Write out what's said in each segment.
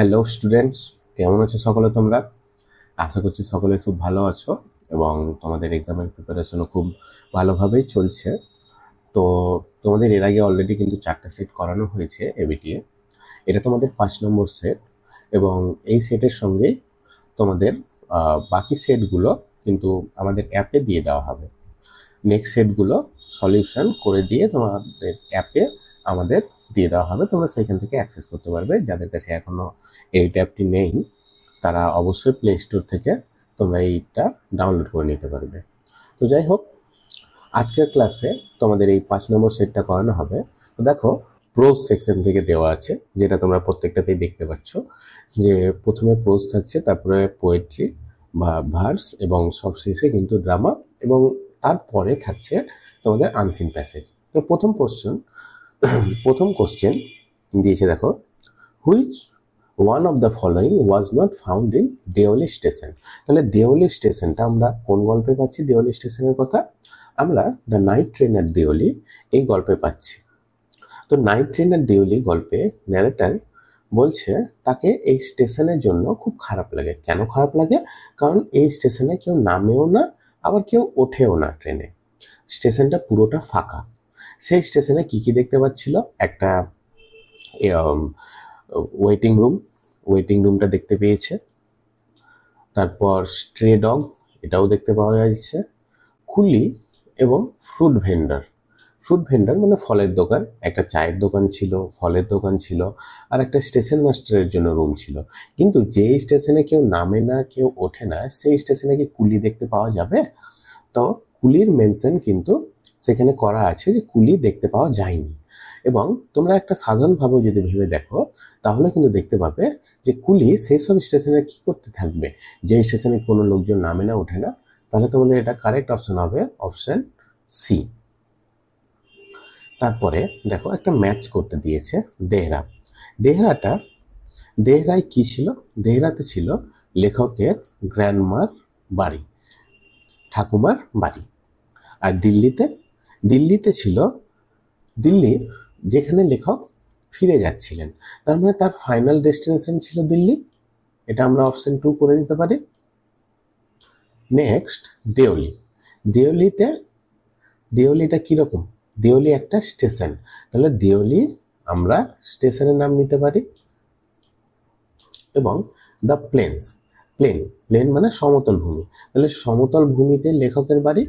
Hello students, কেমন আছো সকলে তোমরা? আশা করছি সকলে খুব ভালো আছো এবং তোমাদের এক্সামের প্রিপারেশনও খুব ভালোভাবেই চলছে। তো তোমাদের এর আগে অলরেডি কিন্তু 4টা সেট করানো হয়েছে এবিটিএ। এটা তোমাদের 5 নম্বর সেট এবং এই সেটের সঙ্গে তোমাদের বাকি সেটগুলো কিন্তু আমাদের অ্যাপে দিয়ে দেওয়া হবে। নেক্সট সেটগুলো সলিউশন করে দিয়ে তোমাদের অ্যাপে আমাদের দিয়ে দেওয়া হবে, তোমরা সেইখান থেকে অ্যাক্সেস করতে পারবে। যাদের কাছে এখনও এই অ্যাপটি নেই তারা অবশ্যই প্লে স্টোর থেকে তোমরা এইটা ডাউনলোড করে নিতে পারবে। তো যাই হোক, আজকের ক্লাসে তোমাদের এই 5 নম্বর সেটটা করানো হবে। তো দেখো, প্রোজ সেকশন থেকে দেওয়া আছে, যেটা তোমরা প্রত্যেকটাতেই দেখতে পাচ্ছ যে প্রথমে প্রোজ থাকছে, তারপরে পোয়েট্রি বা ভার্স এবং সবশেষে কিন্তু ড্রামা, এবং তারপরে থাকছে তোমাদের আনসিন প্যাসেজ। তো প্রথম কোশ্চেন দিয়েছে, দেখো, which one of the following was not found in Deoli station. তাহলে দেওলি স্টেশনটা আমরা কোন গল্পে পাচ্ছি? দেওলি স্টেশনের কথা আমরা the night train at Deoli এই গল্পে পাচ্ছি। তো নাইট ট্রেন অ্যাট দেওলি গল্পে ন্যারেটর বলছে তাকে এই স্টেশনের জন্য খুব খারাপ লাগে। কেন খারাপ লাগে? কারণ এই স্টেশনে কেউ নামেও না, আবার কেউ ওঠেও না ট্রেনে। স্টেশনটা পুরোটা ফাঁকা। সেই স্টেশনে কি কি দেখতে পাচ্ছিল? একটা ওয়েটিং রুমটা দেখতে পেয়েছে, তারপর স্ট্রে ডগ এটাও দেখতে পাওয়া যাচ্ছে, কুলি এবং ফ্রুট ভেন্ডার মানে ফলের দোকান, একটা চায়ের দোকান ছিল, ফলের দোকান ছিল, আর একটা স্টেশন মাস্টারের জন্য রুম ছিল। কিন্তু যে স্টেশনে কেউ নামে না, কেউ ওঠে না, সেই স্টেশনে কি কুলি দেখতে পাওয়া যাবে? তো কুলির মেনশন কিন্তু সেখানে করা আছে যে কুলি দেখতে পাওয়া যায়নি। এবং তোমরা একটা সাধারণভাবে যদি ভেবে দেখো তাহলে কিন্তু দেখতে পাবে যে কুলি সেই সব স্টেশনে কি করতে থাকবে যে স্টেশনে কোনো লোকজন নামে না, ওঠে না। তাহলে তোমাদের এটা কারেক্ট অপশন হবে অপশন সি। তারপরে দেখো, একটা ম্যাচ করতে দিয়েছে দেহরায় কি ছিল? দেহরাতে ছিল লেখকের গ্র্যান্ডমার বাড়ি, ঠাকুমার বাড়ি। আর দিল্লিতে ছিল দিল্লি, যেখানে লেখক ফিরে যাচ্ছিলেন। তার মানে তার ফাইনাল ডেস্টিনেশন ছিল দিল্লি। এটা আমরা অপশন 2 করে দিতে পারি। নেক্সট, দেওলিটা কিরকম? দেওলি একটা স্টেশন, তাহলে দেওলি আমরা স্টেশনের নাম নিতে পারি। এবং দ্য প্লেন মানে সমতল ভূমি, তাহলে সমতল ভূমিতে লেখকের বাড়ি।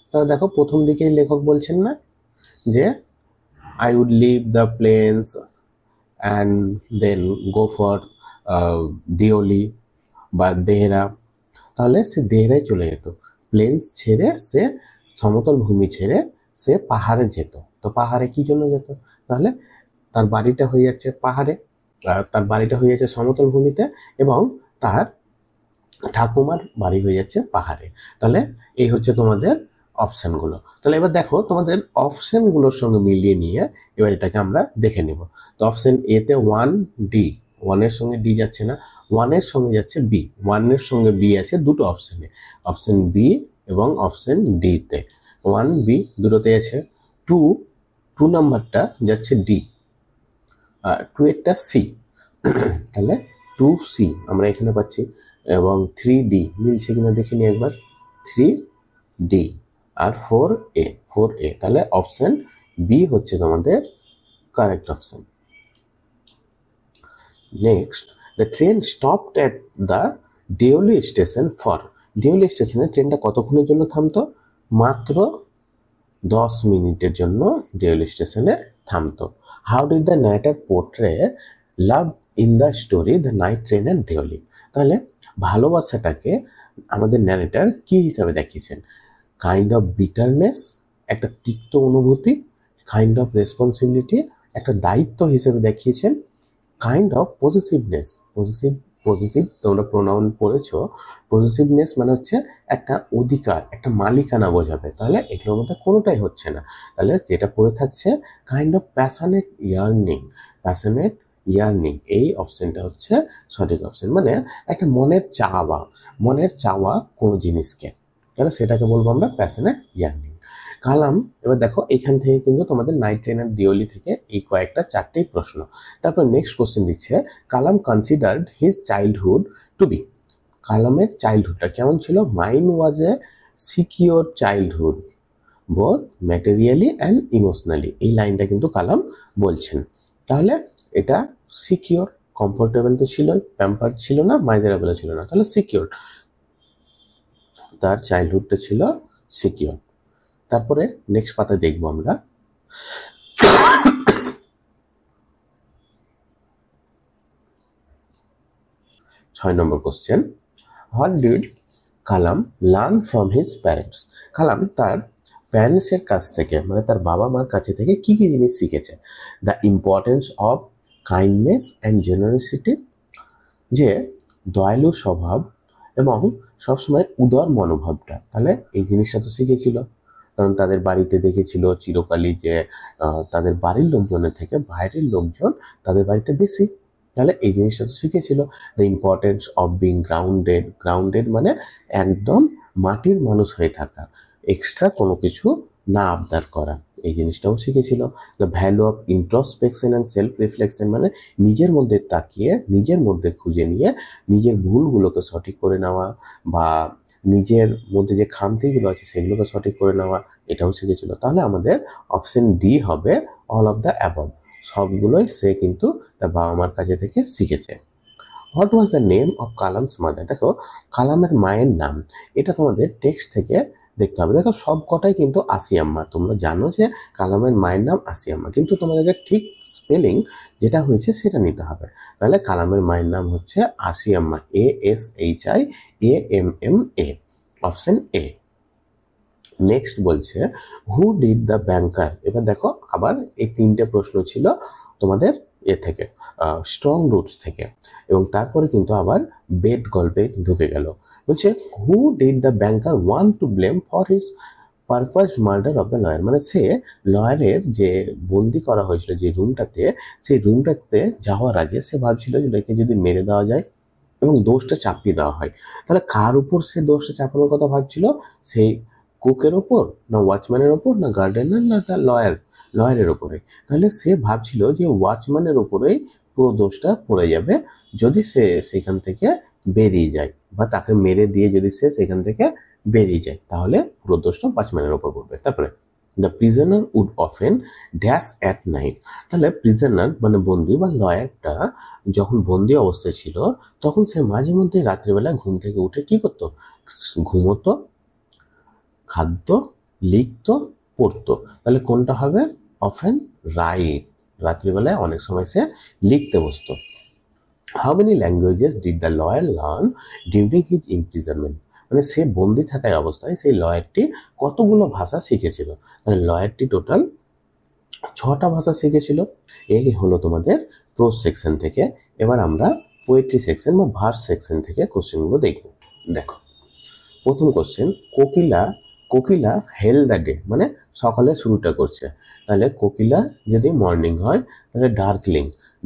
তাহলে দেখো, প্রথম দিকেই লেখক বলছেন না যে I would leave the plains and then go for Deoli বা দেহরা, তাহলে সে দেহরায় চলে যেত। প্লেন্স ছেড়ে সে, সমতল ভূমি ছেড়ে সে পাহাড়ে যেত। তো পাহাড়ে কি জন্য যেত? তাহলে তার বাড়িটা হয়ে যাচ্ছে পাহাড়ে, তার বাড়িটা হয়ে যাচ্ছে সমতল ভূমিতে, এবং তার ঠাকুমার বাড়ি হয়ে যাচ্ছে পাহাড়ে। তাহলে এই হচ্ছে তোমাদের অপশানগুলো। তাহলে এবার দেখো, তোমাদের অপশানগুলোর সঙ্গে মিলিয়ে নিয়ে এবার এটাকে আমরা দেখে নিব। তো অপশান এতে 1D, 1-এর সঙ্গে ডি যাচ্ছে না, 1-এর সঙ্গে যাচ্ছে বি। 1-এর সঙ্গে বি আছে দুটো অপশানে, অপশান বি এবং অপশান ডিতে। 1B দুটোতে আছে। 2 নাম্বারটা যাচ্ছে ডি, 2-এরটা সি, তাহলে 2C আমরা এখানে পাচ্ছি। এবং 3D মিলছে কিনা দেখে নিই একবার, 3D আর 4A, তাহলে অপশন বি হচ্ছে তোমাদের correct option. Next, the train stopped at the Deoli station for. Deoli স্টেশনে ট্রেনটা কতক্ষণের জন্য থামতো? মাত্র 10 মিনিটের জন্য দেওলি স্টেশনে থামতো। How did the narrator portray love in the story the night train at Deoli. তাহলে ভালোবাসাটাকে আমাদের ন্যারেটর কি হিসাবে দেখিয়েছেন? কাইন্ড অফ বিটারনেস, একটা তিক্ত অনুভূতি, কাইন্ড অফ রেসপন্সিবিলিটি, একটা দায়িত্ব হিসেবে দেখিয়েছেন, কাইন্ড অফ পজিটিভনেস, পজিটিভ তোমরা প্রোনাউন পড়েছো। পজিটিভনেস মানে হচ্ছে একটা অধিকার, একটা মালিকানা বোঝাবে। তাহলে এগুলোর মধ্যে কোনোটাই হচ্ছে না। তাহলে যেটা পড়ে থাকছে কাইন্ড অফ প্যাশনেট ইয়ার্নিং, এই অপশনটা হচ্ছে সঠিক অপশন। মানে একটা মনের চাওয়া কোনো জিনিসকে, তাহলে সেটাকে বলবো আমরা প্যাশনেট ইয়ার্নিং। কালাম, এবার দেখো এখান থেকে কিন্তু তোমাদের নাইট ট্রেন আর দিওয়ালি থেকে এই কয়েকটা চারটেই প্রশ্ন। তারপর নেক্সট কোশ্চেন দিচ্ছে, Kalam considered his childhood to be. কালামের চাইল্ডহুডটা কেমন ছিল? Mine was a secure childhood both materially and emotionally. এই লাইনটা কিন্তু কালাম বলছেন। তাহলে এটা সিকিওর, কমফোর্টেবল তো ছিল, প্যাম্পার্ড ছিল না, মাইজারেবল ছিল না, তাহলে সিকিওর, তার চাইল্ডহুডটা ছিল সিকিওর। তারপরে নেক্সট পাতায় দেখবো আমরা 6 নম্বর question, what did Kalam learn from his parents. কালাম তার প্যারেন্টসের কাছ থেকে, মানে তার বাবা মার কাছে থেকে কি কি জিনিস শিখেছে? The importance of kindness and generosity, যে দয়ালু স্বভাব এবং সবসময় উদার মনোভাবটা। তাহলে এই জিনিসটা তো শিখেছিল, কারণ তাদের বাড়িতে দেখেছিল চিরকালই যে তাদের বাড়ির লোকজনের থেকে বাইরের লোকজন তাদের বাড়িতে বেশি। তাহলে এই জিনিসটা তো শিখেছিল। The importance of being grounded, grounded মানে একদম মাটির মানুষ হয়ে থাকা, এক্সট্রা কোনো কিছু না আবদার করা, এই জিনিসটাও শিখেছিল। The value of introspection and self reflection মানে নিজের মধ্যে তাকিয়ে নিজের মধ্যে খুঁজে নিয়ে নিজের ভুলগুলোকে সঠিক করে নেওয়া, বা নিজের মধ্যে যে খামতিগুলো আছে সেগুলোকে সঠিক করে নেওয়া, এটাও শিখেছিল। তাহলে আমাদের অপশন ডি হবে অল অফ দ্য অ্যাবভ, সবগুলোই সে কিন্তু তার বাবা মার কাছে থেকে শিখেছে। What was the name of Kalam's mother. দেখো কালামের মায়ের নাম, এটা তোমাদের টেক্সট থেকে দেখতে হবে। দেখো সব কটাই কিন্তু আসিয়াম্মা, তোমরা জানো যে কালামের মায়ের নাম আসিয়াম্মা, কিন্তু তোমাদেরকে ঠিক স্পেলিং যেটা হয়েছে সেটা নিতে হবে। তাহলে কালামের মায়ের নাম হচ্ছে Ashiamma, ASHIAMMA, option A. Next বলছে হু ডিড দ্য ব্যাংকার। এবার দেখো আবার এই তিনটে প্রশ্ন ছিল তোমাদের থেকে স্ট্রং রুটস থেকে, এবং তারপরে কিন্তু আবার বেড গল্পে ঢুকে গেল। বলছে who did the banker want to blame for his purpose murder of the lawyer. মানে সে লয়ারের যে বন্দি করা হয়েছিল যে রুমটাতে, সেই রুমটাতে যাওয়ার আগে সে ভাবছিল যে একে যদি মেরে দেওয়া যায় এবং দোষটা চাপিয়ে দেওয়া হয়, তাহলে কার উপর সে দোষটা চাপানোর কথা ভাবছিল? সেই কুকের ওপর, না ওয়াচম্যানের ওপর, না গার্ডেনার, না তার লয়ারের ওপরে। তাহলে সে ভাবছিল যে ওয়াচম্যানের ওপরেই পুরো দোষটা পড়ে যাবে যদি সে সেখান থেকে বেরিয়ে যায়, বা তাকে মেরে দিয়ে যদি সে সেখান থেকে বেরিয়ে যায়, তাহলে পুরো দোষটা ওয়াচম্যানের ওপর পড়বে। তারপরে the prisoner would often dash at night. তাহলে প্রিজনার মানে বন্দি বা লয়ারটা যখন বন্দি অবস্থায় ছিল তখন সে মাঝে মধ্যে রাত্রিবেলা ঘুম থেকে উঠে কি করতো? ঘুমোতো, খাদ্য, লিখতো, পড়তো। তাহলে কোনটা হবে? অফেন রাইট, রাত্রিবেলায় অনেক সময় সে লিখতে বসতো। How many languages did the lawyer learn during his imprisonment. মানে সে বন্দি থাকায় অবস্থায় সেই লয়ারটি কতগুলো ভাষা শিখেছিল? মানে লয়ারটি টোটাল 6টা ভাষা শিখেছিল। এই হলো তোমাদের প্রোজ সেকশন থেকে। এবার আমরা পোয়েট্রি সেকশন বা ভার্স সেকশন থেকে কোশ্চেনগুলো দেখব। দেখো প্রথম question, Kokila hell the day, মানে সকালে শুরুটা করছে। তাহলে কোকিলা যদি মর্নিং হয় তাহলে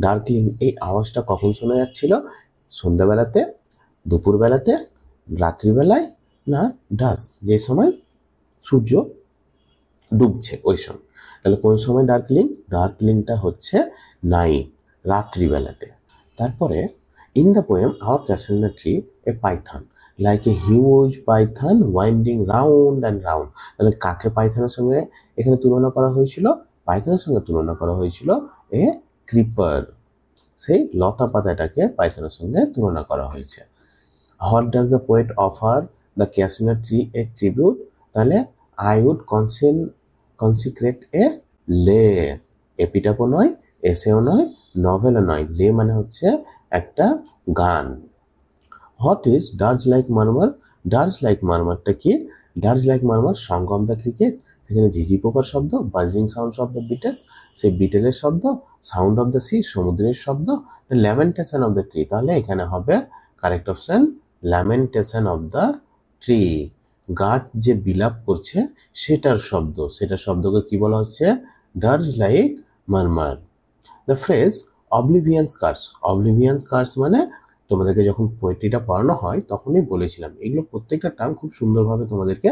ডার্কলিং এই আওয়াজটা কখন শোনা যাচ্ছিল? সন্ধ্যাবেলাতে, দুপুরবেলাতে, রাত্রিবেলায়, না ডাস্ক, যে সময় সূর্য ডুবছে ওই সময়। তাহলে কোন সময় ডার্কলিংটা হচ্ছে নাইট, রাত্রিবেলাতে। তারপরে in the poem our casuarina tree a python like a huge python winding round and round. তাহলে কাকে পাইথনের সঙ্গে এখানে তুলনা করা হয়েছিল? পাইথনের সঙ্গে তুলনা করা হয়েছিল এ ক্রিপার, সেই লতা পাতাটাকে পাইথনের সঙ্গে তুলনা করা হয়েছে। What does the poet offer the casuarina tree a tribute. তাহলে I would consecrate a lay, এপিটাপও নয়, এসেও নয়, নভেলও নয়, লে মানে হচ্ছে একটা গান। What is dirge like murmur. Dirge like মারমারটা কি? Dirge like murmur song of the cricket, সেখানে ঝিঝি পোকার শব্দ, buzzing sound of the beetles, সেই বিটেলের শব্দ, সাউন্ড অফ দ্য সি সমুদ্রের শব্দ, ল্যামেন্টেশন অফ দ্য ট্রি। তাহলে এখানে হবে correct option lamentation of the tree, গাছ যে বিলাপ করছে সেটার শব্দ, সেটার শব্দকে কি বলা হচ্ছে? Dirge like murmur. The phrase oblivion's curse মানে তোমাদেরকে যখন পোয়েট্রিটা পড়ানো হয় তখনই বলেছিলাম এগুলো প্রত্যেকটা টার্ম খুব সুন্দরভাবে তোমাদেরকে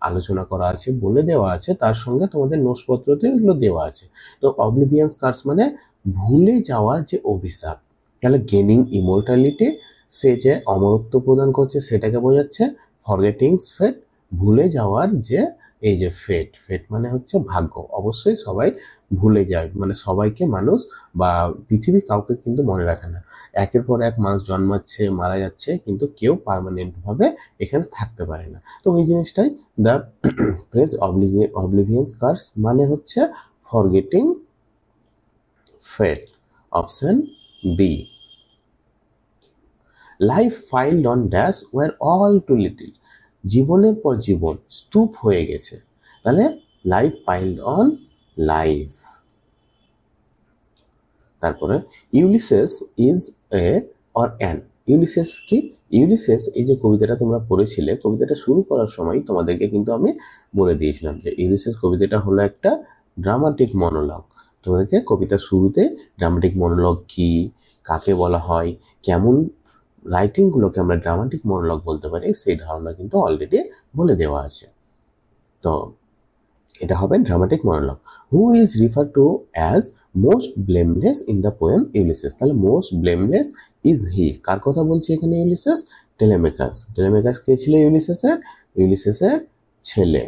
আলোচনা করা আছে, বলে দেওয়া আছে, তার সঙ্গে তোমাদের নোটসপত্রতেও এগুলো দেওয়া আছে। তো অবলিভিয়ান্স কার্স মানে ভুলে যাওয়ার যে অভিশাপ। তাহলে গেনিং ইমর্টালিটি, সে যে অমরত্ব প্রদান করছে সেটাকে বোঝাচ্ছে। ফরগেটিংস ফেট, ভুলে যাওয়ার যে এই যে ফেট, ফেট মানে হচ্ছে ভাগ্য। অবশ্যই সবাই ভুলে যায়, মানে সবাইকে মানুষ বা পৃথিবী কাউকে কিন্তু মনে রাখে না। একের পর এক মানুষ জন্মাচ্ছে, মারা যাচ্ছে, কিন্তু কেউ পার্মানেন্টভাবে এখানে থাকতে পারে না। তো ওই জিনিসটাই দ্য প্রেস অবলিভিয়ান্স কার্স মানে হচ্ছে forgetting fate. Option B. Life piled on dash were all too little, জীবনের পর জীবন স্তূপ হয়ে গেছে। তাহলে লাইফ পাইল্ড অন লাইফ। তারপরে Ulysses is a or an, Ulysses কি? ইউলিসেস এই যে কবিতাটা তোমরা পড়েছিলে, কবিতাটা শুরু করার সময় তোমাদেরকে কিন্তু আমি বলে দিয়েছিলাম যে ইউলিসেস কবিতাটা হলো একটা ড্রামাটিক মনোলগ। তোমাদেরকে কবিতার শুরুতে ড্রামাটিক মনোলগ কি, কাকে বলা হয়, কেমন রাইটিংগুলোকে আমরা ড্রামাটিক মনোলগ বলতে পারি, সেই ধারণা কিন্তু অলরেডি বলে দেওয়া আছে। তো এটা হবে ড্রামাটিক মনোলগ। হু ইজ রিফার to as most blameless in the poem Ulysses, তাহলে মোস্ট ব্লেমলেস ইজ হি, কার কথা বলছে এখানে ইউলিসেস? টেলেমেকাস। টেলেমেকাস কে ছিল ইউলিসেসের? ইউলিসেসের ছেলে।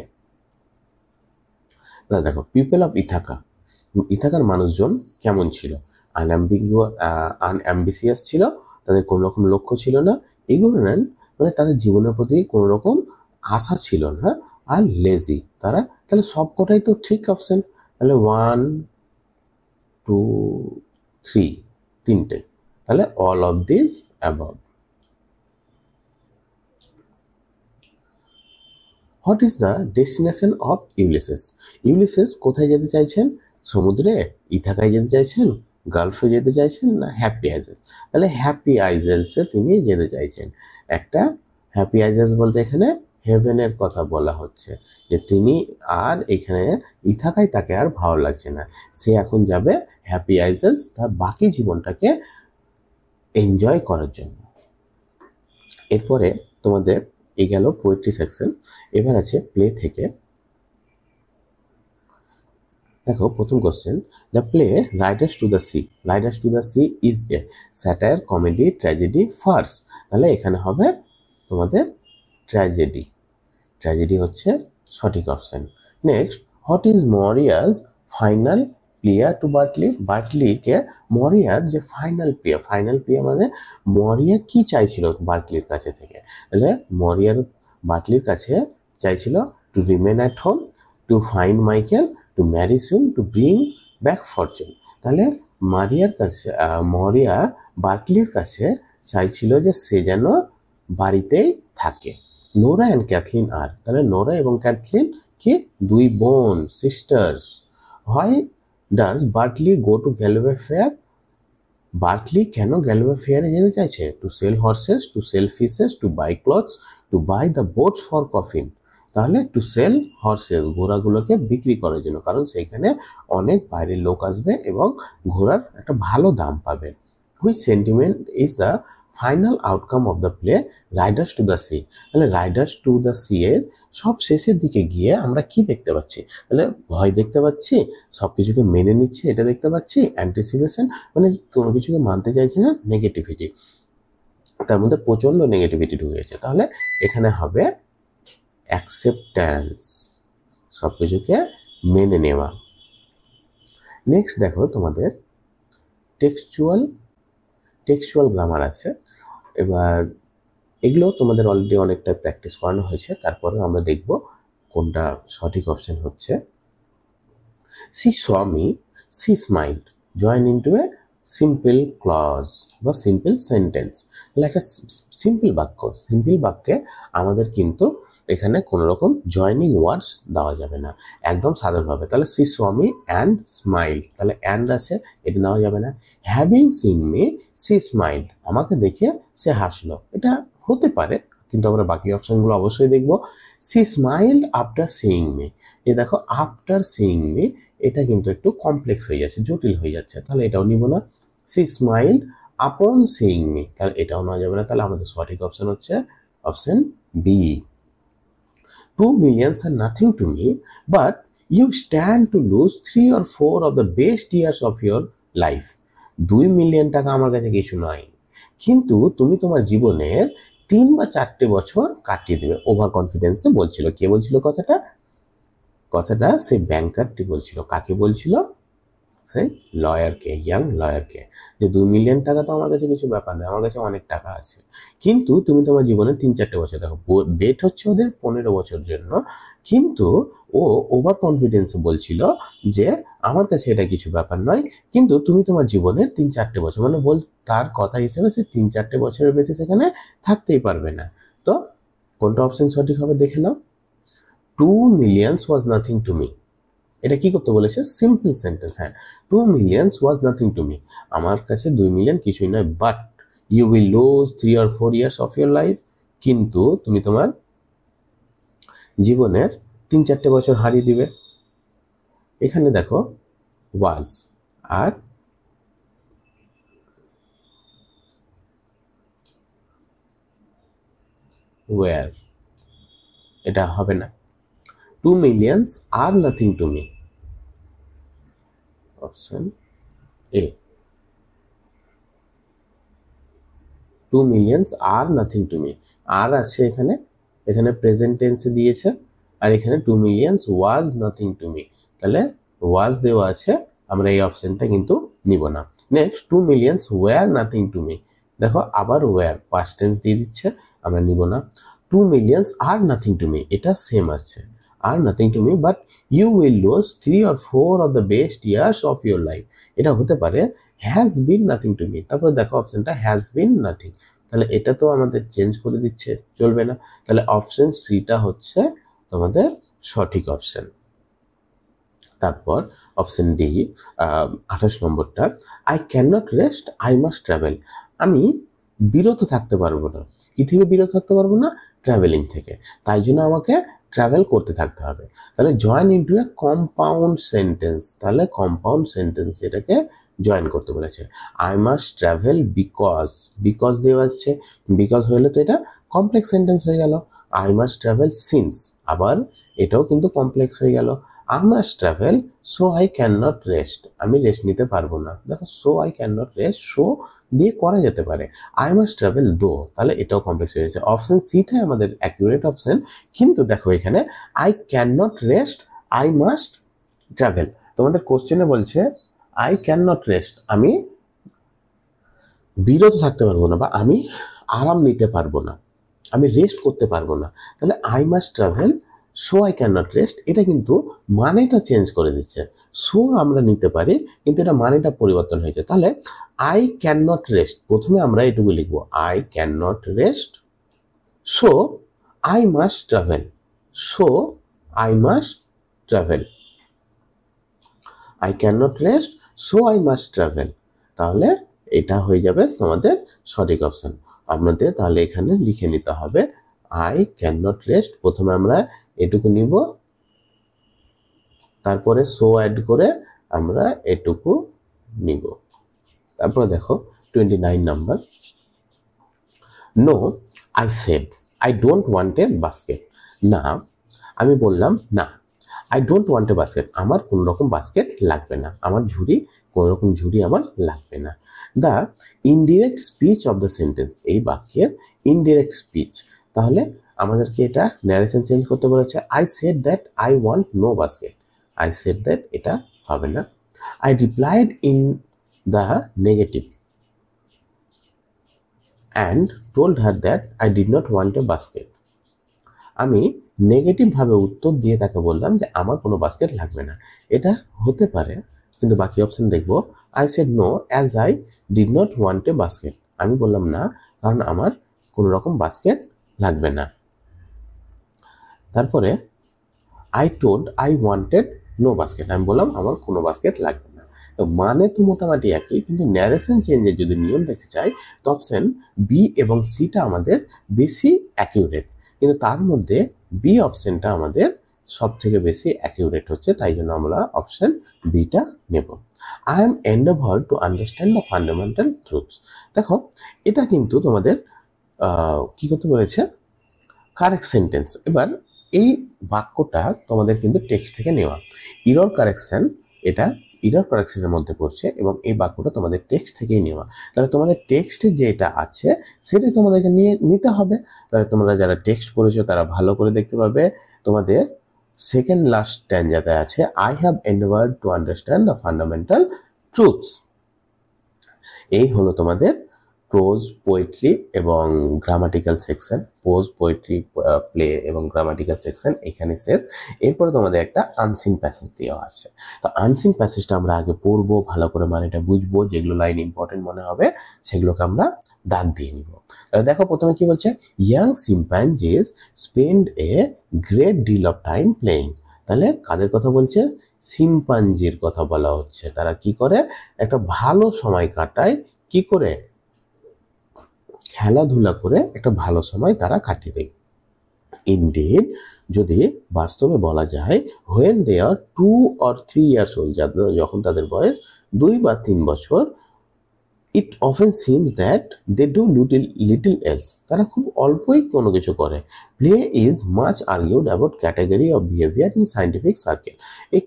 দেখো পিপল অফ ইথাকা, ইথাকার মানুষজন কেমন ছিল? আনঅ্যাম্বিসিয়াস ছিল, তাদের কোনো রকম লক্ষ্য ছিল না। ইগনোরেন্ট মানে তাদের জীবনের প্রতি কোনো রকম আশা ছিল না। আর লেজি তারা। তাহলে সব কটাই তো ঠিক অপশন। তাহলে 1 2 3, তিনটে। তাহলে all of this above. What is the destination of Ulysses? Ulysses কোথায় যেতে চাইছেন? সমুদ্রে? ইথাকায় যেতে চাইছেন? গালফে যেতে চাইছেন? না হ্যাপি আইজেলস? তাহলে হ্যাপি আইজেলসে তিনি যেতে চাইছেন। একটা হ্যাপি আইজেলস বলতে এখানে হেভেনের কথা বলা হচ্ছে, যে তিনি আর এখানে ইথাকায় তাকে আর ভালো লাগছে না, সে এখন যাবে হ্যাপি আইজেলস তার বাকি জীবনটাকে এনজয় করার জন্য। এরপরে তোমাদের এই গেল পোয়েট্রি সেকশন। এবার আছে প্লে থেকে। দেখো প্রথম question, the play riders to the sea, riders to the sea is a satire, comedy, tragedy, farce. তাহলে এখানে হবে তোমাদের ট্র্যাজেডি। ট্র্যাজেডি হচ্ছে সঠিক option. Next, what is Maurya's final prayer to Bartley? বার্টলিকে মরিয়ার যে ফাইনাল প্লেয়ার, ফাইনাল প্লেয়ার মানে মরিয়া কি চাইছিল বার্টলির কাছে থেকে? তাহলে মরিয়ার বার্টলির কাছে চাইছিল to remain at home, to find Michael, to marry soon, to bring back Fortune. তাহলে মারিয়ার কাছে মরিয়া বার্টলির কাছে চাইছিল যে সে যেন বাড়িতেই থাকে। নোরা অ্যান্ড ক্যাথলিন আর, তাহলে নোরা এবং ক্যাথলিন কি? দুই বোন, sisters. Why does Bartley go to Galway fair? Bartley কেন গ্যালওয়ে ফেয়ারে যেতে চাইছে? To sell horses, to sell fishes, to buy clothes, to buy the boats for coffin. তাহলে টু সেল হর্সেস, ঘোড়াগুলোকে বিক্রি করার জন্য, কারণ সেইখানে অনেক বাইরের লোক আসবে এবং ঘোড়ার একটা ভালো দাম পাবে। Which sentiment is the final outcome of the play riders to the C? তাহলে রাইডার্স টু দ্য সি এর সব শেষের দিকে গিয়ে আমরা কি দেখতে পাচ্ছি? তাহলে ভয় দেখতে পাচ্ছি, সব কিছুকে মেনে নিচ্ছে এটা দেখতে পাচ্ছি, অ্যান্টিসিপেশন মানে কোনো কিছুকে মানতে চাইছে না, নেগেটিভিটি, তার মধ্যে প্রচণ্ড নেগেটিভিটি ঢুকে গেছে। তাহলে এখানে হবে অ্যাকসেপ্ট্যান্স, সব কিছুকে মেনে নেওয়া। নেক্সট দেখো তোমাদের টেক্সচুয়াল গ্রামার আছে। এবার এগুলো তোমাদের অলরেডি অনেকটা প্র্যাকটিস করানো হয়েছে, তারপরে আমরা দেখব কোনটা সঠিক অপশন হচ্ছে। She saw me, she smiled, join into a simple clause বা সিম্পল সেন্টেন্স। তাহলে একটা সিম্পল বাক্য, সিম্পল বাক্যে আমাদের কিন্তু এখানে কোনো রকম জয়নিং ওয়ার্ডস দেওয়া যাবে না, একদম সাধারণভাবে। তাহলে she saw me and smile, তাহলে অ্যান্ড আছে, এটা নেওয়া যাবে না। Having seen me she smile, আমাকে দেখে সে হাসলো, এটা হতে পারে, কিন্তু আমরা বাকি অপশনগুলো অবশ্যই দেখব। She smiled after seeing me, a দেখো আফটার সিইং মি, এটা কিন্তু একটু কমপ্লেক্স হয়ে যাচ্ছে, জটিল হয়ে যাচ্ছে, তাহলে এটাও নিব না। সি স্মাইল্ড আপন সিইং মি, তাহলে এটাও নেওয়া যাবে না। তাহলে আমাদের সঠিক অপশন হচ্ছে option B. 2 millions are nothing to me, but you stand to lose 3 or 4 of the best years of your life. 2 million টাকা আমার কাছে কিছু নয়, কিন্তু তুমি তোমার জীবনের 3 বা 4টে বছর কাটিয়ে দেবে। ওভার কনফিডেন্সে বলছিল। কে বলছিল কথাটা? কথাটা সেই ব্যাংকারটি বলছিল। কাকে বলছিল? সেই লয়ারকে, ইয়াং লয়ারকে, যে 2 মিলিয়ন টাকা তো আমার কাছে কিছু ব্যাপার নয়, আমার কাছে অনেক টাকা আছে, কিন্তু তুমি তোমার জীবনে 3-4টে বছর দেখো, বেট হচ্ছে ওদের 15 বছর জন্য, কিন্তু ও ওভার কনফিডেন্সে বলছিল যে আমার কাছে এটা কিছু ব্যাপার নয়, কিন্তু তুমি তোমার জীবনের 3-4টে বছর, মানে তার কথা হিসেবে সে 3-4টে বছরের বেশি সেখানে থাকতেই পারবে না। তো কোনটা অপশন সঠিক হবে দেখে নাও। 2 millions was nothing to me, এটা কি করতে বলেছে? Simple sentence. হ্যাঁ, 2 millions was nothing to me, আমার কাছে 2 মিলিয়ন কিছুই নয়, but you will lose 3 or 4 years of your life, কিন্তু তুমি তোমার জীবনের 3-4টে বছর হারিয়ে দিবে। এখানে দেখো ওয়াজ আর ওয়্যার, এটা হবে না। 2 millions are nothing to me, option A. 2 millions are nothing to me, আর আছে এখানে, এখানে প্রেজেন্ট টেন্সে দিয়েছে, আর এখানে 2 millions was nothing to me, তাহলে was দেওয়া আছে, আমরা এই অপশনটা কিন্তু নিব না। Next 2 millions were nothing to me, দেখো আবার were past tense দিয়ে দিচ্ছে, আমরা নিব না। 2 millions are nothing to me, এটা সেম আছে, are nothing to me, but you will lose 3 or 4 of the best years of your life, এটা হতে পারে has been nothing to me, তারপরে দেখো অপশনটা has been nothing, তাহলে এটা তো আমাদের চেঞ্জ করে দিচ্ছে, চলবে না। তাহলে অপশন সিটা হচ্ছে তোমাদের সঠিক অপশন। তারপর অপশন ডি 28 নম্বরটা, I can not rest, I must travel, আমি বিরত থাকতে পারবো না। কি থেকে বিরত থাকতে পারবো না? ট্রাভেলিং থেকে, তাই জন্য আমাকে ট্রাভেল করতে থাকতে হবে। তাহলে জয়েন ইন্টু এ কম্পাউন্ড সেন্টেন্স, তাহলে কম্পাউন্ড সেন্টেন্স এটাকে জয়েন করতে বলেছে। I must travel because, because দেওয়া যাচ্ছে, বিকজ হলে তো এটা কমপ্লেক্স সেন্টেন্স হয়ে গেল। আই মাস্ট ট্রাভেল সিন্স, আবার এটাও কিন্তু কমপ্লেক্স হয়ে গেল। I must travel so I can not rest, আমি রেস্ট নিতে পারবো না। দেখো so I can not rest, so দিয়ে করা যেতে পারে। আই মাস্ট ট্রাভেল দো, তাহলে এটাও কমপ্লেক্স হয়ে গেছে। অপশন সিটাই আমাদের অ্যাকিউরেট অপশন, কিন্তু দেখো এখানে I can not rest, I must travel, তোমাদের কোশ্চেনে বলছে আই ক্যান নট রেস্ট, আমি বিরত থাকতে পারবো না, বা আমি আরাম নিতে পারবো না, আমি রেস্ট করতে পারবো না। তাহলে I must travel so I can not rest, এটা কিন্তু মানেটা চেঞ্জ করে দিচ্ছে। সো আমরা নিতে পারি, কিন্তু এটা মানেটা পরিবর্তন হয়েছে। তাহলে আই ক্যান নট রেস্ট, প্রথমে আমরা এটুকু লিখবো, I can not rest so I must travel, so I must travel, I can not rest so I must travel, তাহলে এটা হয়ে যাবে তোমাদের সঠিক অপশন। আপনাদের তাহলে এখানে লিখে নিতে হবে আই ক্যান নট রেস্ট, প্রথমে আমরা এটুকু নিব, তারপরে সো অ্যাড করে আমরা এটুকু নিব। তারপরে দেখো 29 number, no I said I don't want a basket, না আমি বললাম না, I don't want a basket, আমার কোনো রকম বাস্কেট লাগবে না, আমার ঝুড়ি, কোনো রকম ঝুড়ি আমার লাগবে না। The indirect speech of the sentence, এই বাক্যের ইনডিরেক্ট স্পিচ, তাহলে আমাদেরকে এটা ন্যারেশন চেঞ্জ করতে বলেছে। I said that I want no basket, I said that এটা হবে না। I replied in the negative and told her that I did not want a basket, আমি নেগেটিভভাবে উত্তর দিয়ে তাকে বললাম যে আমার কোনো বাস্কেট লাগবে না, এটা হতে পারে, কিন্তু বাকি অপশন দেখব। I said no as I did not want a basket, আমি বললাম না কারণ আমার কোনো রকম বাস্কেট লাগবে না। তারপরে I told I wanted no basket, আমি বললাম আমার কোনো বাস্কেট লাগবে না। মানে তো মোটামুটি একই, কিন্তু ন্যারেশন চেঞ্জের যদি নিয়ম দেখতে চাই তো অপশন বি এবং সিটা আমাদের বেশি অ্যাকিউরেট, কিন্তু তার মধ্যে বি অপশনটা আমাদের সব থেকে বেশি অ্যাকিউরেট হচ্ছে, তাই জন্য আমরা অপশন বিটা নেব। I am Endeavour two understand the fundamental truths. দেখো এটা কিন্তু তোমাদের কি করতে বলেছে, কারেক্ট সেন্টেন্স। এবার এই বাক্যটা তোমাদের কিন্তু টেক্সট থেকে নেওয়া, ইরর কারেকশন, এটা ইরর কারেকশনের মধ্যে পড়ছে এবং এই বাক্যটা তোমাদের টেক্সট থেকেই নেওয়া। তাহলে তোমাদের টেক্সটে যেটা আছে সেটাই তোমাদেরকে নিতে হবে। তাহলে তোমরা যারা টেক্সট পড়েছো তারা ভালো করে দেখতে পাবে, তোমাদের সেকেন্ড লাস্ট স্ট্যাঞ্জাতে আছে I have endeavoured to understand the fundamental truths. এই হলো তোমাদের প্রোজ, পোয়েট্রি এবং grammatical section. Prose, poetry, play এবং গ্রামাটিক্যাল সেকশন এখানে শেষ। এরপরে তোমাদের একটা আনসিন প্যাসেজ দেওয়া আছে। তো আনসিন প্যাসেজটা আমরা আগে পড়বো, ভালো করে মানেটা বুঝবো, যেগুলো লাইন ইম্পর্টেন্ট মনে হবে সেগুলোকে আমরা দাগ দিয়ে নিব। দেখো প্রথমে কি বলছে, young chimpanzees spend a great deal of time playing. তাহলে কাদের কথা বলছে, শিম্পাঞ্জির কথা বলা হচ্ছে। তারা কি করে, একটা ভালো সময় কাটায়, কি করে, খেলাধুলা করে একটা ভালো সময় তারা কাটিয়ে দেয়। ইনডিড, যদি বাস্তবে বলা যায়, when they are 2 or 3 years old, যখন তাদের বয়স 2 বা 3 বছর, it often seems that they do little else, তারা খুব অল্পই কোনো কিছু করে। Play is much argued about category of behaviour in scientific circle. এই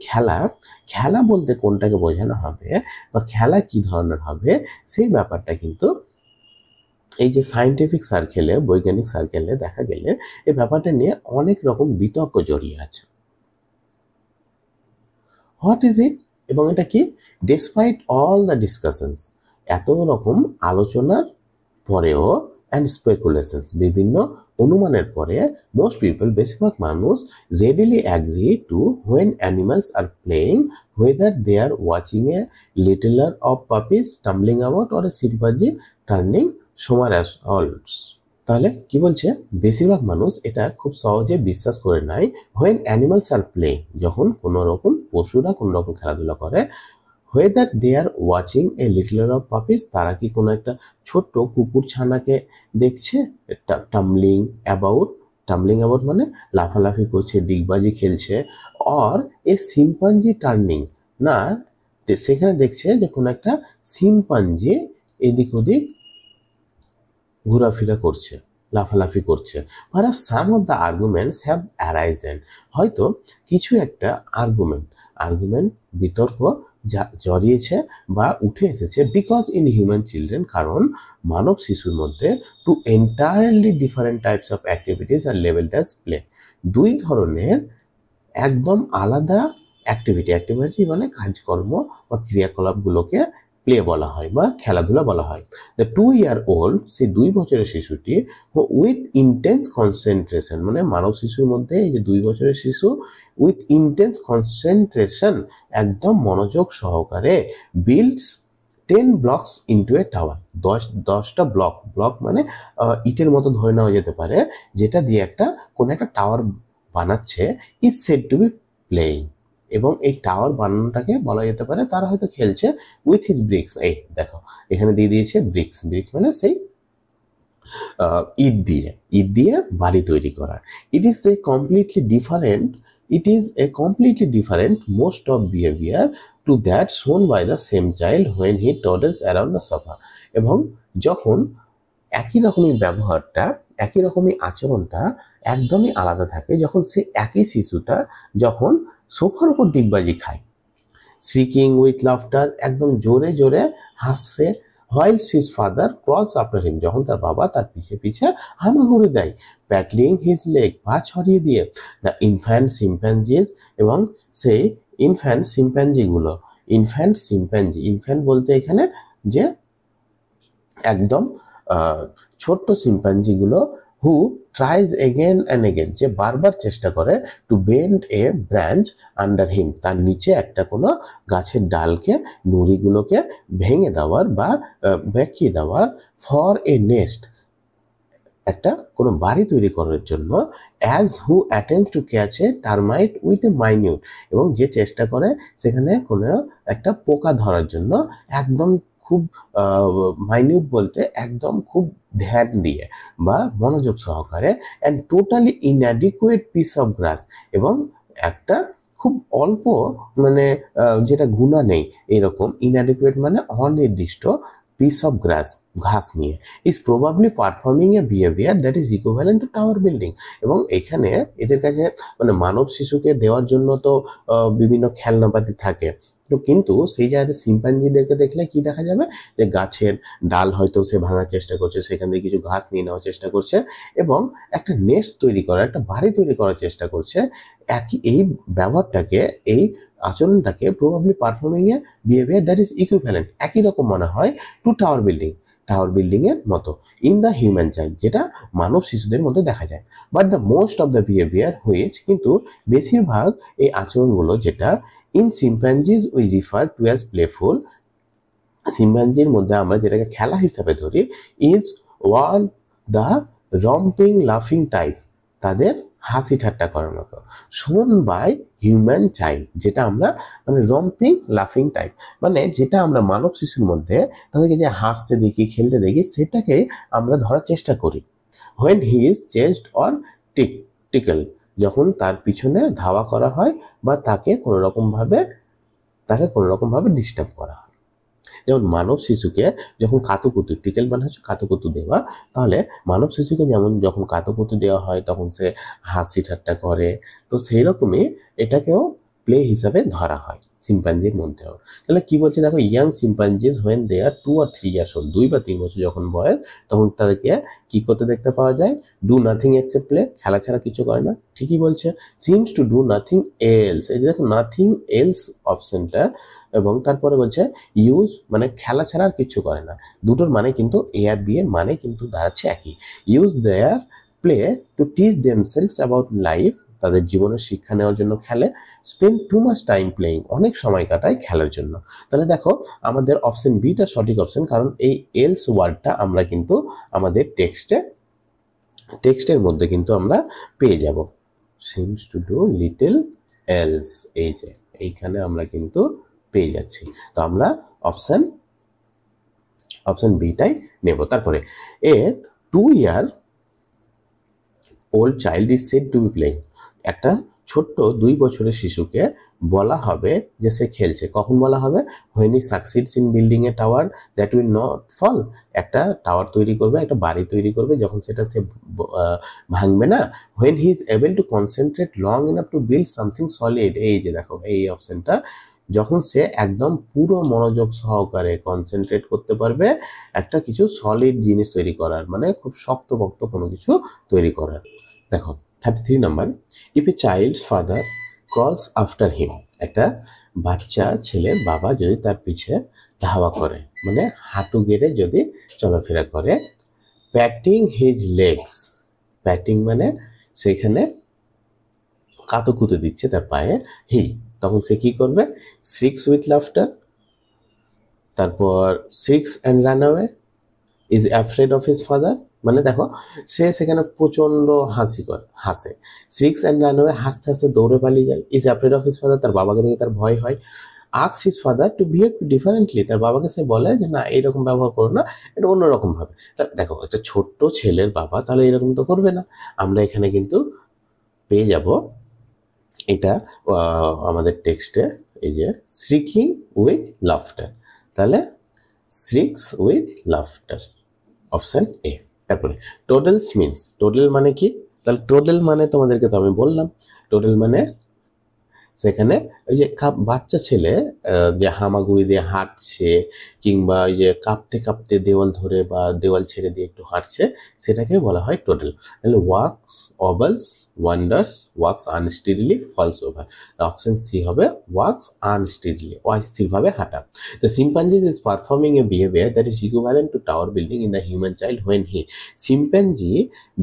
খেলা বলতে কোনটাকে বোঝানো হবে বা খেলা কি ধরনের হবে সেই ব্যাপারটা কিন্তু এই যে সায়েন্টিফিক সার্কেলে, বৈজ্ঞানিক সার্কেলে দেখা গেলে এই ব্যাপারটা নিয়ে অনেক রকম বিতর্ক জড়িয়ে আছে। হোয়াট ইজ ইট, এবং এটা কি, ডিসপাইট অল দ্য ডিসকাশনস, এত রকম আলোচনার পরেও, অ্যান্ড স্পেকুলেশনস, বিভিন্ন অনুমানের পরে, মোস্ট পিপল, বেশিরভাগ মানুষ, readily agree to when animals are playing, whether they are watching a littler of puppies tumbling about or a chimpanzee turning somersaults। তাহলে কি বলছে, বেশিরভাগ মানুষ এটা খুব সহজে বিশ্বাস করে নেয়, হোয়েন অ্যানিমালস আর প্লে, যখন কোনো রকম পশুরা কোনো রকম খেলাধুলা করে, whether they are watching a littler of puppies, তারা কি কোনো একটা ছোট্ট কুকুর ছানাকে দেখছে, টাম্বলিং অ্যাবাউট মানে লাফালাফি করছে, ডিগবাজি খেলছে, অর এ শিম্পাঞ্জি টার্নিং, না সেখানে দেখছে যে কোনো একটা শিম্পাঞ্জি এদিক ওদিক ঘোরাফেরা করছে, লাফালাফি করছে। Perhaps some of the arguments have arisen, হয়তো কিছু একটা আর্গুমেন্ট বিতর্ক জড়িয়েছে বা উঠে এসেছে, বিকজ ইন হিউম্যান চিলড্রেন, কারণ মানব শিশুর মধ্যে, two entirely different types of activities are labelled as play, 2 ধরনের একদম আলাদা অ্যাক্টিভিটি মানে কাজকর্ম বা ক্রিয়াকলাপগুলোকে প্লে বলা হয় বা খেলাধুলা বলা হয়। দ্য 2 year old, সেই 2 বছরের শিশুটি, উইথ ইন্টেন্স কনসেন্ট্রেশন, মানে মানব শিশুর মধ্যে এই যে 2 বছরের শিশু, উইথ ইন্টেন্স কনসেন্ট্রেশন, একদম মনোযোগ সহকারে, বিল্ডস 10 blocks ইন্টু এ টাওয়ার, 10টা ব্লক মানে ইটের মতো ধরে নেওয়া যেতে পারে, যেটা দিয়ে কোনো একটা টাওয়ার বানাচ্ছে, is said to be playing, এবং এই টাওয়ার বানানোটাকে বলা যেতে পারে তারা হয়তো খেলছে, উইথ হিজ ব্রিক্স। এই দেখো এখানে দিয়ে দিয়েছে ব্রিক্স মানে সেই ইট দিয়ে বাড়ি তৈরি করা। It is a completely different most of behaviour to that shown by the same child when he toddles around the sofa, এবং যখন একই রকমই ব্যবহারটা, একই রকমই আচরণটা একদমই আলাদা থাকে যখন সে একই শিশুটা যখন সোফার উপর ডিগবাজি খায়, স্রিকিং উইথ লাফটার, একদম জোরে জোরে হাসছে, whilst his father crawls after him, যখন তার বাবা তার পিছে হামাগুড়ি দেয়, প্যাডলিং হিজ লেগ, পা ছড়িয়ে দিয়ে, দ্য ইনফ্যান্ট শিম্প্যাঞ্জিজ, এবং সেই ইনফ্যান্ট বলতে এখানে যে একদম ছোট্ট শিম্প্যাঞ্জিগুলো, who tries again and again, যে বারবার চেষ্টা করে, to bend a branch under him, তার নিচে একটা কোনো গাছের ডালকে, নুড়িগুলোকে ভেঙে দেওয়ার বা বেঁকিয়ে দেওয়ার, ফর এ নেস্ট, একটা কোনো বাড়ি তৈরি করার জন্য, as who attempts to catch a termite with a minute, এবং যে চেষ্টা করে সেখানে কোনো একটা পোকা ধরার জন্য একদম খুব মাইনিউট বলতে একদম খুব ধ্যান দিয়ে বা মনোযোগ সহকারে, and totally inadequate piece of grass, এবং একটা খুব অল্প মানে যেটা গুণা নেই এরকম ইনঅ্যাডিকুয়েট মানে অনির্দিষ্ট পিস অফ ঘাস নিয়ে is probably performing a behaviour that is equivalent to tower building. এবং এখানে এদের কাছে মানে মানব শিশুকে দেওয়ার জন্য তো বিভিন্ন খেলনাপাতি থাকে, তো কিন্তু সেই জায়গাতে শিম্পাঞ্জিদেরকে দেখলে কি দেখা যাবে যে গাছের ডাল হয়তো সে ভাঙার চেষ্টা করছে, সেখান থেকে কিছু ঘাস নিয়ে নেওয়ার চেষ্টা করছে এবং একটা নেস্ট তৈরি করার, একটা বাড়ি তৈরি করার চেষ্টা করছে। এই ব্যবহারটাকে, এই আচরণটাকে probably performing a behaviour that is equivalent, একই রকম মনে হয় টু টাওয়ার বিল্ডিং এর মতো ইন দ্য হিউম্যান চাইল্ড, যেটা মানব শিশুদের মধ্যে দেখা যায়। But the most of the behaviour which, কিন্তু বেশিরভাগ এই আচরণগুলো যেটা in chimpanzees we refer to as playful, চিম্পাঞ্জির মধ্যে আমরা যেটাকে খেলা হিসাবে ধরি, ইজ ওয়ান দ্য রম্পিং লাফিং টাইপ, তাদের হাসি ঠাট্টা করার মতো, শোন বাই হিউম্যান চাইল্ড, যেটা আমরা মানে রম্পিং লাফিং টাইপ মানে যেটা আমরা মানব শিশুর মধ্যে তাদেরকে যে হাসতে দেখি, খেলতে দেখি, সেটাকে আমরা ধরার চেষ্টা করি। When he is chased or tickle, যখন তার পিছনে ধাওয়া করা হয় বা তাকে কোনোরকমভাবে ডিস্টার্ব করা হয়। যেমন মানব শিশুকে যখন কাতুকুতু, টিকেল মানে হচ্ছে কাতুকুতু দেওয়া, তাহলে মানব শিশুকে যেমন যখন কাতুকুতু দেওয়া হয় তখন সে হাসি ঠাট্টা করে, তো সেই রকমই এটাকেও প্লে হিসাবে ধরা হয় চিম্পাঞ্জির মধ্যেও। তাহলে কি বলছে দেখো, young chimpanzees when they are 2 or 3 years old, 2 বা 3 বছর যখন বয়স, তখন তাদেরকে কি করতে দেখতে পাওয়া যায়, ডু নাথিং এক্সেপ্ট প্লে, খেলা ছাড়া কিছু করে না। ঠিকই বলছে, seems to do nothing else, এই যে দেখো নাথিং এলস অপশনটা, এবং তারপরে বলছে ইউজ মানে খেলা ছাড়া আর কিছু করে না, দুটোর মানে কিন্তু এ আর বি এর মানে কিন্তু দাঁড়াচ্ছে একই। Use their play to teach themselves about life, তাদের জীবনের শিক্ষা নেওয়ার জন্য খেলে। Spend too much time playing, অনেক সময় কাটায় খেলার জন্য। তাহলে দেখো আমাদের অপশন বিটা সঠিক অপশন, কারণ এই এলস ওয়ার্ডটা আমরা কিন্তু আমাদের টেক্সটের মধ্যে কিন্তু আমরা পেয়ে যাব। Seems to do little else, এই যে এইখানে আমরা কিন্তু পেয়ে যাচ্ছি। তো আমরা অপশন বিটাই নেব। তারপরে এ 2 year old child is said to be playing, একটা ছোট্ট 2 বছরের শিশুকে বলা হবে যে সে খেলছে। কখন বলা হবে, when he succeeds in building a tower that will not fall, একটা টাওয়ার তৈরি করবে, একটা বাড়ি তৈরি করবে, যখন সেটা সে ভাঙবে না। when he is able to concentrate long enough to build something solid, এই যে দেখো এই অপশনটা, যখন সে একদম পুরো মনোযোগ সহকারে কনসেন্ট্রেট করতে পারবে একটা কিছু সলিড জিনিস তৈরি করার, মানে খুব শক্তপোক্ত কোনো কিছু তৈরি করার। দেখো 33 number, if a child's father crawls after him, একটা বাচ্চা ছেলের বাবা যদি তার পিছে ধাওয়া করে, মানে হাঁটু গেড়ে যদি চলাফেরা করে, প্যাটিং হিজ লেগস, প্যাটিং মানে সেখানে কাতুকুতু দিচ্ছে তার পায়ে, তখন সে কি করবে, শ্রিক্স উইথ লাফটার, তারপর shrieks and run away, is afraid of his father, মানে দেখো সে সেখানে প্রচন্ড হাসে, শ্রিক্স অ্যান্ড রান অ্যাওয়ে, হাসতে হাসতে দৌড়ে পালিয়ে যায়। Is afraid of his father, তার বাবাকে দেখে তার ভয় হয়। Asks his father to behave differently, তার বাবাকে সে বলে যে না এইরকম ব্যবহার করো না, এটা অন্যরকম ভাবে। তা দেখো একটা ছোট্ট ছেলের বাবা তাহলে এরকম তো করবে না, আমরা এখানে কিন্তু পেয়ে যাব এটা আমাদের টেক্সটে, এই যে শ্রিকিং উইথ লাফটার, তাহলে শ্রিক্স উইথ লাফটার, অপশন এ। তারপরে টোডলস মিনস, টোডল মানে কি, তাহলে টোডল মানে তোমাদেরকে তো আমি বললাম, টোডল মানে সেখানে ওই যে বাচ্চা ছেলে যে হামাগুড়ি দিয়ে হাঁটছে, কিংবা ওই যে কাঁপতে কাঁপতে দেওয়াল ধরে বা দেওয়াল ছেড়ে দিয়ে একটু হাঁটছে, সেটাকে বলা হয় টোডল। তাহলে walks wobbles wanders, walks unsteadily falls over, option C হবে ওয়াক্স আনস্টিডিলি, অস্থিরভাবে হাঁটা। The chimpanzees is performing a behaviour that is equivalent to tower building in the human child when he, chimpanzee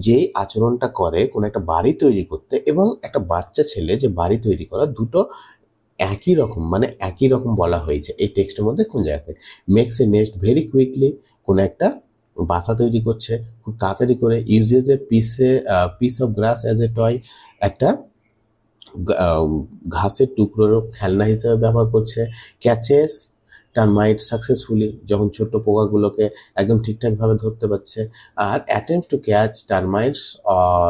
যে আচরণটা করে কোনো একটা বাড়ি তৈরি করতে এবং একটা বাচ্চা ছেলে যে বাড়ি তৈরি করা, দুটো একই রকম, মানে একই রকম বলা হয়েছে এই টেক্সটের মধ্যে। কোন জায়গাতে, makes a nest very quickly, কোনো একটা বাসা তৈরি করছে খুব তাড়াতাড়ি করে। Uses a piece of grass as a toy, একটা ঘাসের টুকরোর খেলনা হিসেবে ব্যবহার করছে। ক্যাচেস টার্মাইট সাকসেসফুলি, যখন ছোট্ট পোকাগুলোকে একদম ঠিকঠাকভাবে ধরতে পারছে। আর attempts to catch termites or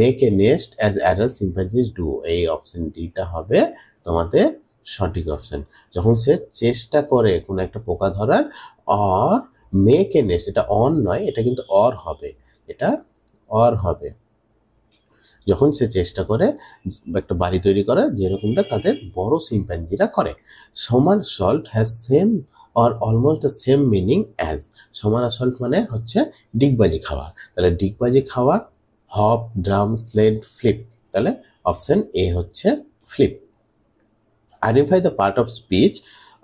make a nest as adult chimpanzees do, এই অপশন ডিটা হবে তোমাদের সঠিক অপশন। যখন সে চেষ্টা করে কোনো একটা পোকা ধরার, অর মেক এ নেস্ট, এটা অন নয়, এটা কিন্তু অর হবে, এটা অর হবে, যখন সে চেষ্টা করে একটা বাড়ি তৈরি করার, যেরকমটা তাদের বড় শিম্পাঞ্জিরা করে। somersault has same or almost the same meaning as, somersault মানে হচ্ছে ডিগবাজি খাওয়া, তাহলে ডিগবাজি খাওয়া, হপ, ড্রাম, স্লেড, ফ্লিপ, তাহলে অপশন এ হচ্ছে flip. Identify the part of speech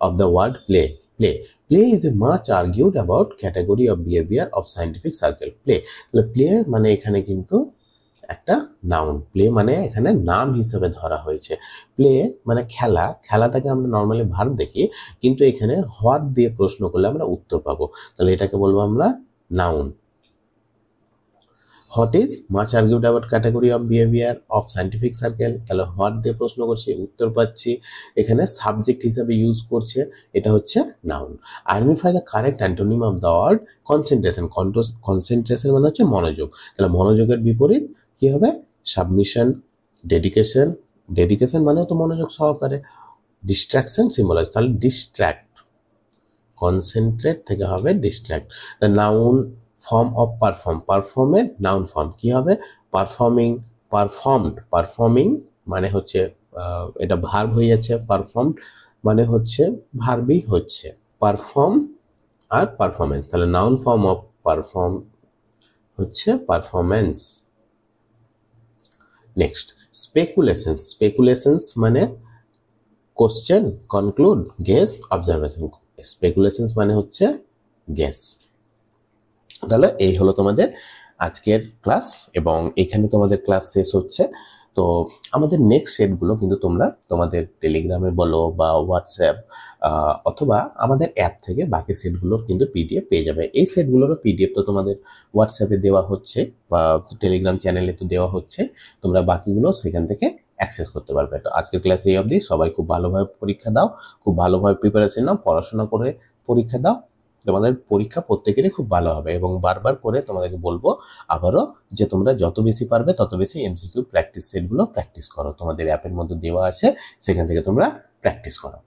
of the word play. Play is a much argued about category of behavior of scientific circle. Play মানে এখানে কিন্তু একটা নাউন, প্লে মানে এখানে নাম হিসেবে ধরা হয়েছে। প্লে মানে খেলা, খেলাটাকে আমরা নর্মালি ভার্ব দেখি, কিন্তু এখানে হোয়াট দিয়ে প্রশ্ন করলে আমরা উত্তর পাবো, তাহলে এটাকে বলবো আমরা noun. What is much argued about category of behaviour of scientific circle, তাহলে হোয়াট দিয়ে প্রশ্ন করছি, উত্তর পাচ্ছি, এখানে সাবজেক্ট হিসাবে ইউজ করছে, এটা হচ্ছে noun. Identify the correct antonym of the word concentration. Concentration মানে হচ্ছে মনোযোগ, তাহলে মনোযোগের বিপরীত কি হবে? সাবমিশন, ডেডিকেশন, ডেডিকেশন মানেও তো মনোযোগ সহকারে, ডিস্ট্রাকশন সিম্বলাইজ, তাহলে ডিস্ট্র্যাক্ট, কনসেন্ট্রেট থেকে হবে distract. The noun form of perform, পারফর্মের নাউন ফর্ম কি হবে? পারফর্মিং, পারফর্মড, পারফর্মিং মানে হচ্ছে এটা ভার্ব হয়ে যাচ্ছে, পারফর্মড মানে হচ্ছে ভার্বই হচ্ছে, পারফর্ম আর পারফরমেন্স, তাহলে নাউন ফর্ম অফ পারফর্ম হচ্ছে পারফরমেন্স। নেক্সট স্পেকুলেশন, স্পেকুলেশনস মানে কোশ্চেন, কনক্লুড, গেস, অবজারভেশন। স্পেকুলেশনস মানে হচ্ছে গেস। তাহলে এই হলো তোমাদের আজকের ক্লাস, এবং এখানে তোমাদের ক্লাস শেষ হচ্ছে। তো আমাদের নেক্সট সেটগুলো কিন্তু তোমরা তোমাদের টেলিগ্রামে বলো বা হোয়াটসঅ্যাপ অথবা আমাদের অ্যাপ থেকে বাকি সেটগুলোর কিন্তু পিডিএফ পেয়ে যাবে। এই সেটগুলোরও পিডিএফ তো তোমাদের হোয়াটসঅ্যাপে দেওয়া হচ্ছে বা টেলিগ্রাম চ্যানেলে তো দেওয়া হচ্ছে, তোমরা বাকিগুলো সেখান থেকে অ্যাক্সেস করতে পারবে। তো আজকের ক্লাস এই অবধি, সবাই খুব ভালোভাবে পরীক্ষা দাও, খুব ভালোভাবে প্রিপারেশন নাও, পড়াশোনা করে পরীক্ষা দাও, তোমাদের পরীক্ষা প্রত্যেকেরই খুব ভালো হবে। এবং বারবার করে তোমাদেরকে বলবো আবারও যে তোমরা যত বেশি পারবে তত বেশি এমসিকিউ প্র্যাকটিস সেটগুলো প্র্যাকটিস করো, তোমাদের অ্যাপের মধ্যে দেওয়া আছে, সেখান থেকে তোমরা প্র্যাকটিস করো।